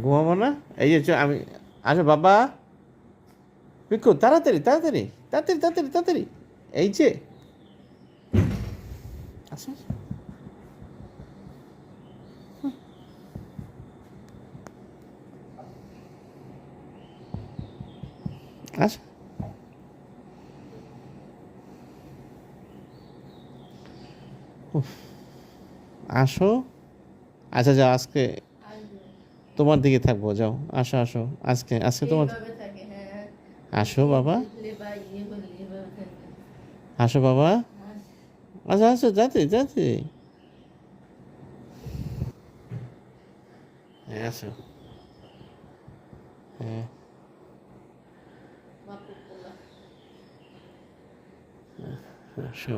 ঘুমাবো না? এই যে আমি, আসো বাবা, পিকু তাড়াতাড়ি তাড়াতাড়ি তাড়াতাড়ি তাড়াতাড়ি তাড়াতাড়ি, এই যে আসো আসো, উফ, আসো। আচ্ছা যাও, আজকে তোমার দিকে থাকবো, যাও আসো আসো, আজকে আজকে তোমার, আসো বাবা, আসো বাবা, আসো আসো, যাতে যাতে, হ্যাঁ আসো, হ্যাঁ আসো।